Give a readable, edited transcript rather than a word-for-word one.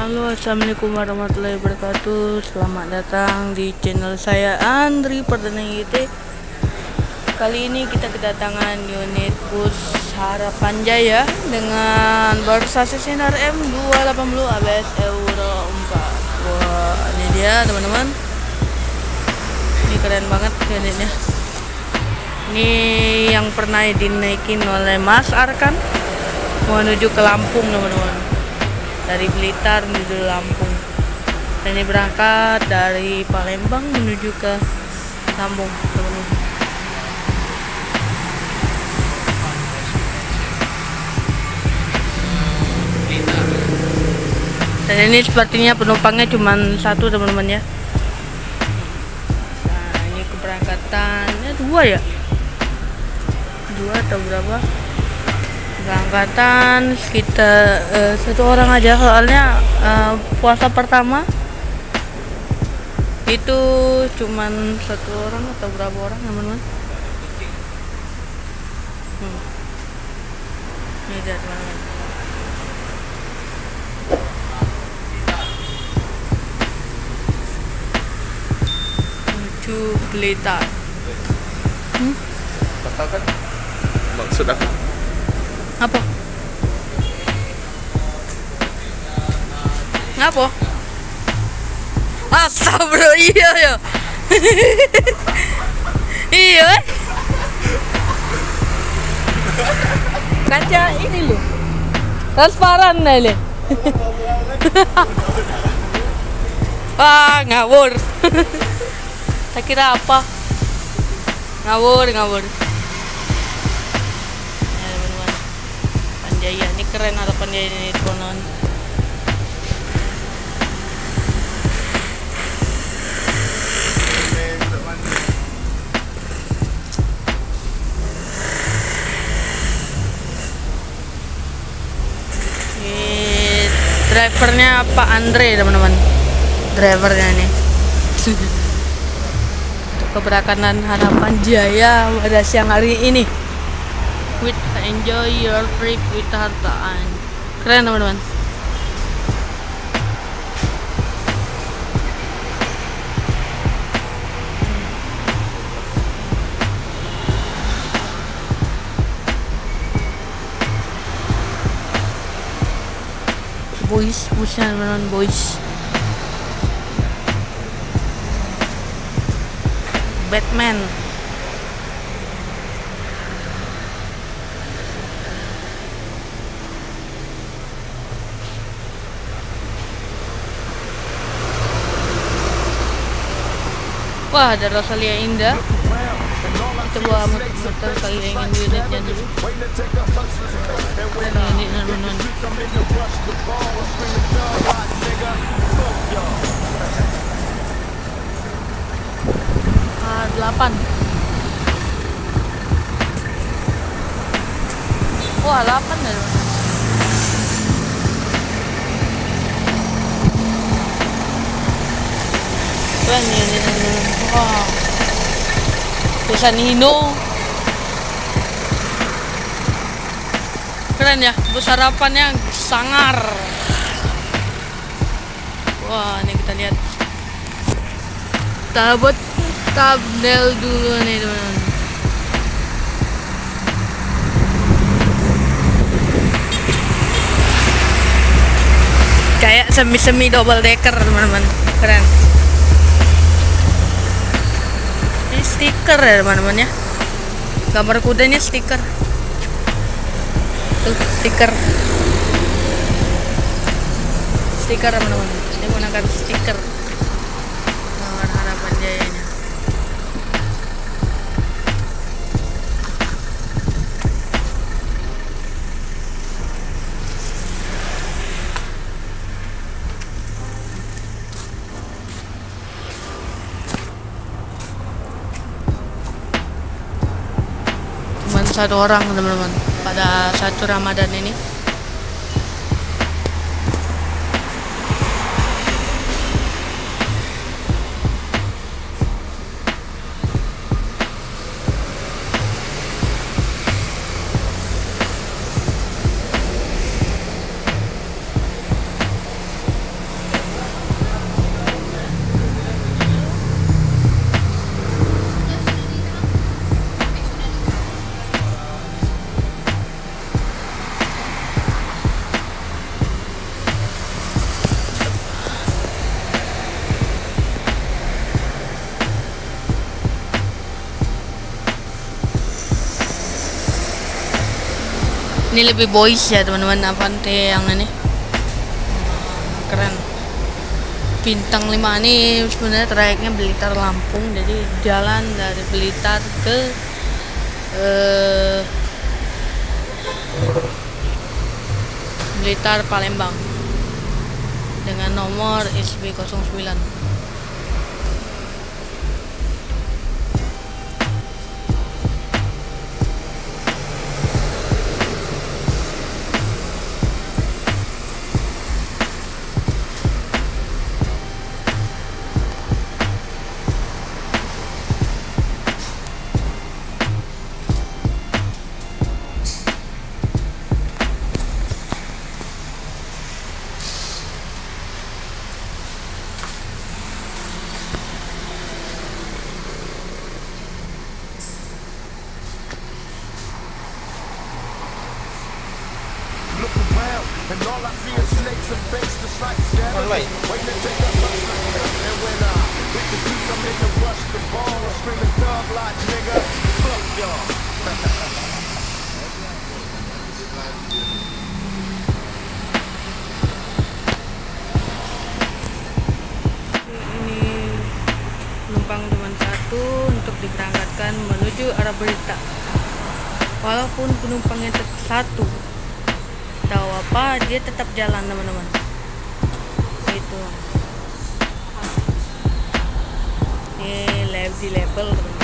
Halo, assalamualaikum warahmatullahi wabarakatuh. Selamat datang di channel saya Andri Perdana YT. Kali ini kita kedatangan unit bus Harapan Jaya dengan bersasis Sinar M280 ABS Euro 4. Wah, ini dia teman-teman. Ini keren banget unitnya. Ini yang pernah dinaikin oleh Mas Arkan menuju ke Lampung teman-teman. Dari Blitar menuju Lampung. Dan ini berangkat dari Palembang menuju ke Lampung teman-teman. Dan ini sepertinya penumpangnya cuma satu teman-teman ya. Nah, ini keberangkatannya dua ya, dua atau berapa? Keberangkatan sekitar satu orang aja, soalnya puasa pertama itu cuman satu orang atau berapa orang teman-teman. Ini dia teman-teman. Menuju Blitar. Batal kan? Maksud aku Apa? Ngapa? Astagfirullah, iya ya. Iya. Kaca ini loh. Transparan nih. Wah, ngawur. Tak kira apa? Ngawur. Jaya, ini keren Harapan Jaya ini teman-teman. Ini drivernya Pak Andre teman-teman. Drivernya ini. Untuk keberangkatan Harapan Jaya pada siang hari ini. With enjoy your trip with Hartaan. Keren teman-teman. Busnya teman-teman, boys. Batman. Wah, ada Rosalia Indah. Kita bawa motor kali ingin unitnya dulu. Ini teman-teman. 8. Wah, 8 ya. Keren ini teman-teman. Wah, Busan Hino. Keren ya, bus harapannya sangar. Wah, ini kita lihat. Kita buat thumbnail dulu nih teman-teman. Kayak semi-semi double decker teman-teman. Keren. Stiker ya teman-teman ya, gambar kudanya stiker tuh, stiker teman-teman. Ini menggunakan stiker nomor Harapan Jayanya. Satu orang teman-teman pada satu Ramadan ini. Ini lebih boys ya teman-teman, Avante yang ini keren. Bintang 5 ini sebenarnya trayeknya Blitar Lampung, jadi jalan dari Blitar ke Blitar Palembang dengan nomor SB09. And all I see is snakes and fakes, just like scammers. Waiting to take up my slave. And when I hit the beat, I'm in the rush the ball. I'm screaming thug like nigga, fuck y'all. Ini penumpang cuma satu untuk diberangkatkan menuju arah Blitar. Walaupun penumpangnya tetap satu, tahu apa, dia tetap jalan teman-teman. Itu ini di level teman-teman.